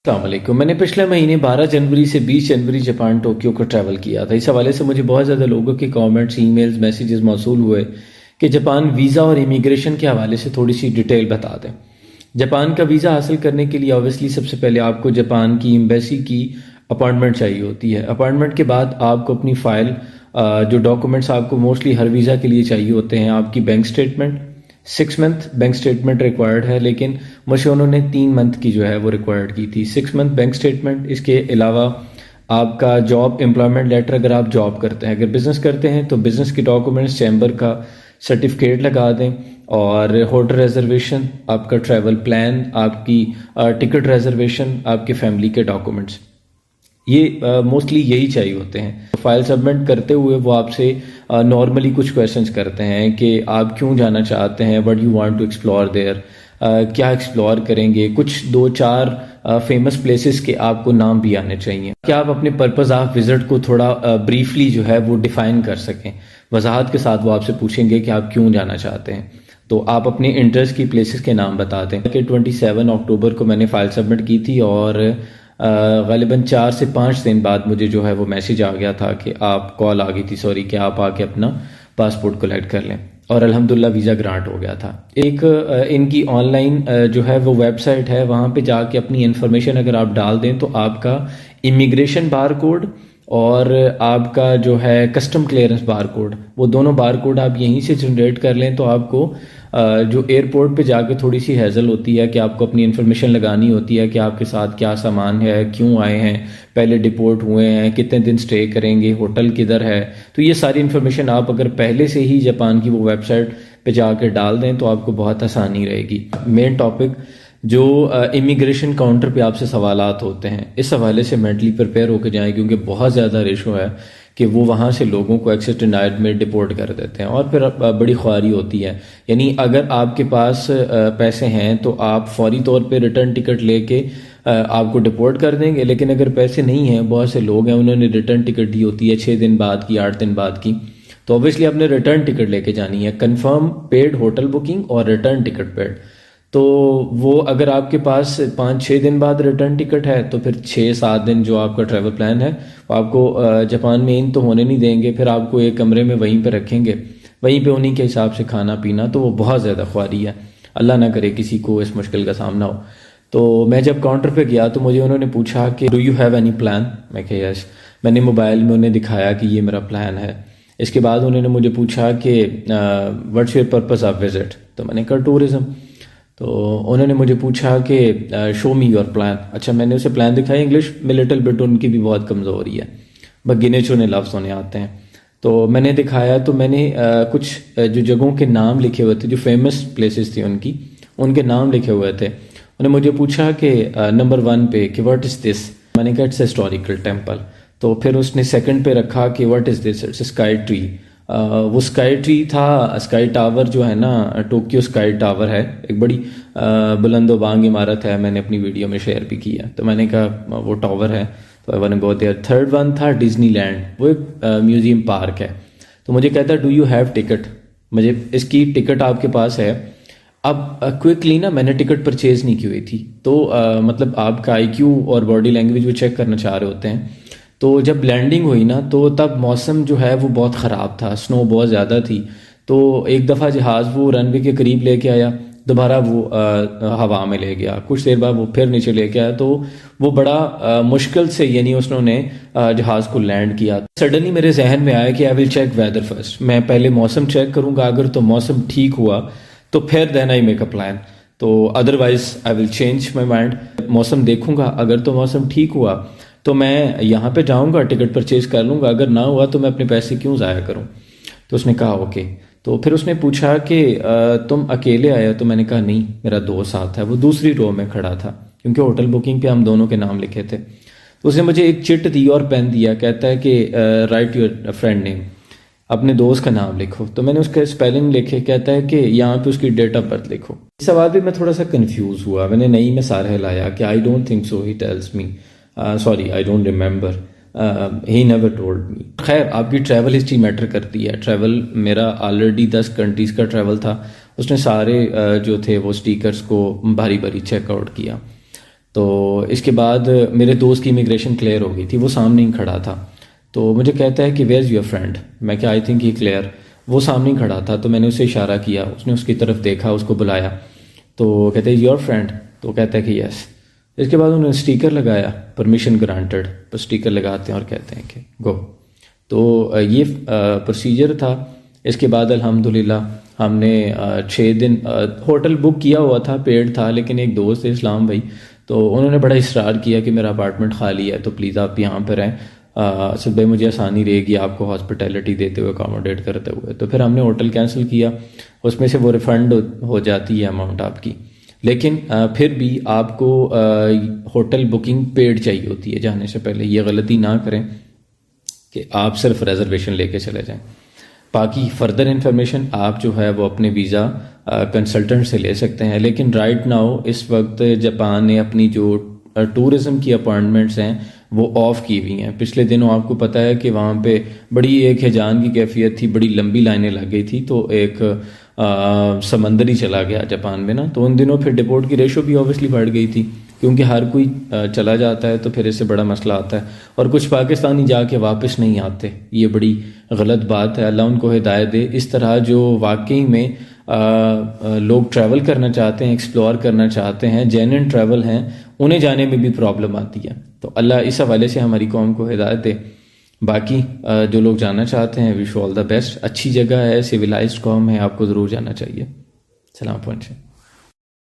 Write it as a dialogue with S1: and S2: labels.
S1: السلام علیکم. میں نے پچھلے مہینے 12 جنوری سے 20 جنوری جاپان ٹوکیو کو ٹریول کیا تھا. اس حوالے سے مجھے بہت زیادہ لوگوں کے کامنٹس، ای میلز، میسیجز موصول ہوئے کہ جاپان ویزا اور امیگریشن کے حوالے سے تھوڑی سی ڈیٹیل بتا دیں. جاپان کا ویزا حاصل کرنے کے لیے اوبیسلی سب سے پہلے آپ کو جاپان کی ایمبیسی کی اپائنٹمنٹ چاہیے ہوتی ہے. اپائنٹمنٹ کے بعد آپ کو اپنی فائل، جو ڈاکومنٹس آپ کو موسٹلی ہر ویزا کے لیے چاہیے ہوتے ہیں، آپ کی bank statement, 6 month bank statement required ہے، لیکن مجھے انہوں نے 3 منتھ کی جو ہے وہ ریکوائرڈ کی تھی. 6 منتھ بینک اسٹیٹمنٹ. اس کے علاوہ آپ کا جاب امپلائمنٹ لیٹر، اگر آپ جاب کرتے ہیں. اگر بزنس کرتے ہیں تو بزنس کے ڈاکومنٹس، چیمبر کا سرٹیفکیٹ لگا دیں، اور ہوٹل ریزرویشن، آپ کا ٹریول پلان، آپ کی ٹکٹ ریزرویشن، آپ کے فیملی کے ڈاکومنٹس. یہ موسٹلی یہی چاہیے ہوتے ہیں. فائل سبمٹ کرتے ہوئے وہ آپ سے نارملی کچھ کویشچنس کرتے ہیں کہ آپ کیوں جانا چاہتے ہیں، what you want to explore there, کیا ایکسپلور کریں گے. کچھ 2-4 فیمس پلیسز کے آپ کو نام بھی آنے چاہیے کہ آپ اپنے پرپز آف وزٹ کو تھوڑا بریفلی جو ہے وہ ڈیفائن کر سکیں. وضاحت کے ساتھ وہ آپ سے پوچھیں گے کہ آپ کیوں جانا چاہتے ہیں، تو آپ اپنے انٹرسٹ کی پلیسز کے نام بتا دیں. کہ 27 اکتوبر کو میں نے فائل سبمٹ کی تھی، اور غالباً 4 سے 5 دن بعد مجھے جو ہے وہ میسیج آ گیا تھا کہ آپ کال آ گئی تھی، سوری، کہ آپ آ کے اپنا پاسپورٹ کلیکٹ کر لیں، اور الحمدللہ ویزا گرانٹ ہو گیا تھا. ایک ان کی آن لائن جو ہے وہ ویب سائٹ ہے، وہاں پہ جا کے اپنی انفارمیشن اگر آپ ڈال دیں تو آپ کا امیگریشن بار کوڈ اور آپ کا جو ہے کسٹم کلیئرنس بار کوڈ، وہ دونوں بار کوڈ آپ یہیں سے جنریٹ کر لیں تو آپ کو جو ایئرپورٹ پہ جا کے تھوڑی سی ہیزل ہوتی ہے کہ آپ کو اپنی انفارمیشن لگانی ہوتی ہے کہ آپ کے ساتھ کیا سامان ہے، کیوں آئے ہیں، پہلے ڈپورٹ ہوئے ہیں، کتنے دن سٹے کریں گے، ہوٹل کدھر ہے. تو یہ ساری انفارمیشن آپ اگر پہلے سے ہی جاپان کی وہ ویب سائٹ پہ جا کے ڈال دیں تو آپ کو بہت آسانی رہے گی. مین ٹاپک جو امیگریشن کاؤنٹر پہ آپ سے سوالات ہوتے ہیں، اس حوالے سے مینٹلی پریپیئر ہو کے جائیں، کیونکہ بہت زیادہ ریشو ہے کہ وہ وہاں سے لوگوں کو ایکسس ڈینائڈ میں ڈپورٹ کر دیتے ہیں، اور پھر بڑی خواری ہوتی ہے. یعنی اگر آپ کے پاس پیسے ہیں تو آپ فوری طور پہ ریٹرن ٹکٹ لے کے آپ کو ڈپورٹ کر دیں گے، لیکن اگر پیسے نہیں ہیں، بہت سے لوگ ہیں انہوں نے ریٹرن ٹکٹ دی ہوتی ہے 6 دن بعد کی، 8 دن بعد کی، تو اوبیسلی آپ نے ریٹرن ٹکٹ لے کے جانی ہے. کنفرم پیڈ ہوٹل بکنگ اور ریٹرن ٹکٹ پیڈ. تو وہ اگر آپ کے پاس 5-6 دن بعد ریٹرن ٹکٹ ہے تو پھر 6-7 دن جو آپ کا ٹریول پلان ہے وہ آپ کو جاپان میں ان تو ہونے نہیں دیں گے. پھر آپ کو ایک کمرے میں وہیں پہ رکھیں گے، وہیں پہ انہیں کے حساب سے کھانا پینا، تو وہ بہت زیادہ خواری ہے. اللہ نہ کرے کسی کو اس مشکل کا سامنا ہو. تو میں جب کاؤنٹر پہ گیا تو مجھے انہوں نے پوچھا کہ do you have any plan. میں کہ یس. میں نے موبائل میں انہیں دکھایا کہ یہ میرا پلان ہے. اس کے بعد انہوں نے مجھے پوچھا کہ what's your purpose of visit. تو میں نے کہا ٹورزم. تو انہوں نے مجھے پوچھا کہ شو می یور پلان. اچھا، میں نے اسے پلان دکھایا. انگلش میں لٹل بٹ ان کی بھی بہت کمزوری ہے، بس گنے چنے لفظ ہونے آتے ہیں. تو میں نے دکھایا تو میں نے کچھ جو جگہوں کے نام لکھے ہوئے تھے، جو فیمس پلیسز تھیں ان کے نام لکھے ہوئے تھے. انہوں نے مجھے پوچھا کہ نمبر 1 پہ کہ واٹ از دس. میں نے کہا اٹس ہسٹوریکل ٹیمپل. تو پھر اس نے سیکنڈ پہ رکھا کہ what is this, it's sky tree. وہ اسکائی ٹری تھا. اسکائی ٹاور جو ہے نا، ٹوکیو اسکائی ٹاور ہے، ایک بڑی بلند و بانگ عمارت ہے، میں نے اپنی ویڈیو میں شیئر بھی کیا. تو میں نے کہا وہ ٹاور ہے، تو I wanna go there. Third one تھا ڈزنی لینڈ، وہ ایک میوزیم پارک ہے. تو مجھے کہتا ہے ڈو یو ہیو ٹکٹ. مجھے اس کی ٹکٹ آپ کے پاس ہے. اب کوئکلی نا میں نے ٹکٹ پرچیز نہیں کی ہوئی تھی، تو مطلب آپ کا IQ اور باڈی لینگویج وہ چیک کرنا چاہ رہے ہوتے ہیں. تو جب لینڈنگ ہوئی نا تو تب موسم جو ہے وہ بہت خراب تھا، سنو بہت زیادہ تھی. تو ایک دفعہ جہاز وہ رن وے کے قریب لے کے آیا، دوبارہ وہ ہوا میں لے گیا، کچھ دیر بعد وہ پھر نیچے لے کے آیا. تو وہ بڑا مشکل سے یعنی انہوں نے جہاز کو لینڈ کیا. سڈنلی میرے ذہن میں آیا کہ آئی ول چیک ویدر فرسٹ. میں پہلے موسم چیک کروں گا، اگر تو موسم ٹھیک ہوا تو پھر دین آئی میک اے پلان. تو otherwise I will change my mind. موسم دیکھوں گا، اگر تو موسم ٹھیک ہوا تو میں یہاں پہ جاؤں گا، ٹکٹ پرچیز کر لوں گا، اگر نہ ہوا تو میں اپنے پیسے کیوں ضائع کروں. تو اس نے کہا اوکے. تو پھر اس نے پوچھا کہ تم اکیلے آئے ہو. تو میں نے کہا نہیں، میرا دوست ساتھ ہے، وہ دوسری رو میں کھڑا تھا کیونکہ ہوٹل بکنگ پہ ہم دونوں کے نام لکھے تھے. تو اس نے مجھے ایک چٹ دی اور پین دیا، کہتا ہے کہ رائٹ یور فرینڈ نیم، اپنے دوست کا نام لکھو. تو میں نے اس کا اسپیلنگ لکھے، کہتا ہے کہ یہاں پہ اس کی ڈیٹ آف برتھ لکھو. اس سوال پہ میں تھوڑا سا کنفیوز ہوا. میں نے نہیں میں سارے لایا کہ I don't think so he tells me, sorry I don't remember, he never told me. خیر، آپ کی ٹریول ہسٹری میٹر کرتی ہے. ٹریول میرا آلریڈی 10 کنٹریز کا ٹریول تھا. اس نے سارے جو تھے وہ سٹیکرز کو بھاری بھاری چیک آؤٹ کیا. تو اس کے بعد میرے دوست کی امیگریشن کلیئر ہو گئی تھی، وہ سامنے ہی کھڑا تھا، تو مجھے کہتا ہے کہ ویئر از یور فرینڈ، میں کہ آئی تھنک ہی کلیئر، وہ سامنے ہی کھڑا تھا، تو میں نے اسے اشارہ کیا، اس نے اس کی طرف دیکھا، اس کو بلایا، تو کہتے ہیں یور فرینڈ، تو کہتا ہے کہ یس۔ اس کے بعد انہوں نے اسٹیکر لگایا پرمیشن گرانٹڈ، پر اسٹیکر لگاتے ہیں اور کہتے ہیں کہ گو۔ تو یہ پروسیجر تھا۔ اس کے بعد الحمدللہ ہم نے 6 دن ہوٹل بک کیا ہوا تھا، پیڈ تھا، لیکن ایک دوست ہے اسلام بھائی، تو انہوں نے بڑا اصرار کیا کہ میرا اپارٹمنٹ خالی ہے تو پلیز آپ یہاں پہ رہیں، اسد بھائی مجھے آسانی رہے گی آپ کو ہاسپٹیلٹی دیتے ہوئے، اکاموڈیٹ کرتے ہوئے۔ تو پھر ہم نے ہوٹل کینسل کیا، اس میں سے وہ ریفنڈ ہو جاتی ہے اماؤنٹ آپ کی، لیکن پھر بھی آپ کو ہوٹل بکنگ پیڈ چاہیے ہوتی ہے جانے سے پہلے۔ یہ غلطی نہ کریں کہ آپ صرف ریزرویشن لے کے چلے جائیں۔ باقی فردر انفارمیشن آپ جو ہے وہ اپنے ویزا کنسلٹنٹ سے لے سکتے ہیں، لیکن رائٹ ناؤ اس وقت جاپان نے اپنی جو ٹورزم کی اپائنٹمنٹس ہیں وہ آف کی ہوئی ہیں۔ پچھلے دنوں آپ کو پتہ ہے کہ وہاں پہ بڑی ایک ہیجان کی کیفیت تھی، بڑی لمبی لائنیں لگ گئی تھی، تو ایک سمندر ہی چلا گیا جاپان میں نا، تو ان دنوں پھر ڈپورٹ کی ریشو بھی اوبیسلی بڑھ گئی تھی، کیونکہ ہر کوئی چلا جاتا ہے تو پھر اس سے بڑا مسئلہ آتا ہے، اور کچھ پاکستانی جا کے واپس نہیں آتے، یہ بڑی غلط بات ہے، اللہ ان کو ہدایت دے۔ اس طرح جو واقعی میں لوگ ٹریول کرنا چاہتے ہیں، ایکسپلور کرنا چاہتے ہیں، جینوئن ٹریول ہیں، انہیں جانے میں بھی پرابلم آتی ہے، تو اللہ اس حوالے سے ہماری قوم کو ہدایت دے۔ باقی جو لوگ جانا چاہتے ہیں وش آل دا بیسٹ، اچھی جگہ ہے، سویلائزڈ قوم ہے، آپ کو ضرور جانا چاہیے۔ سلام پہنچے۔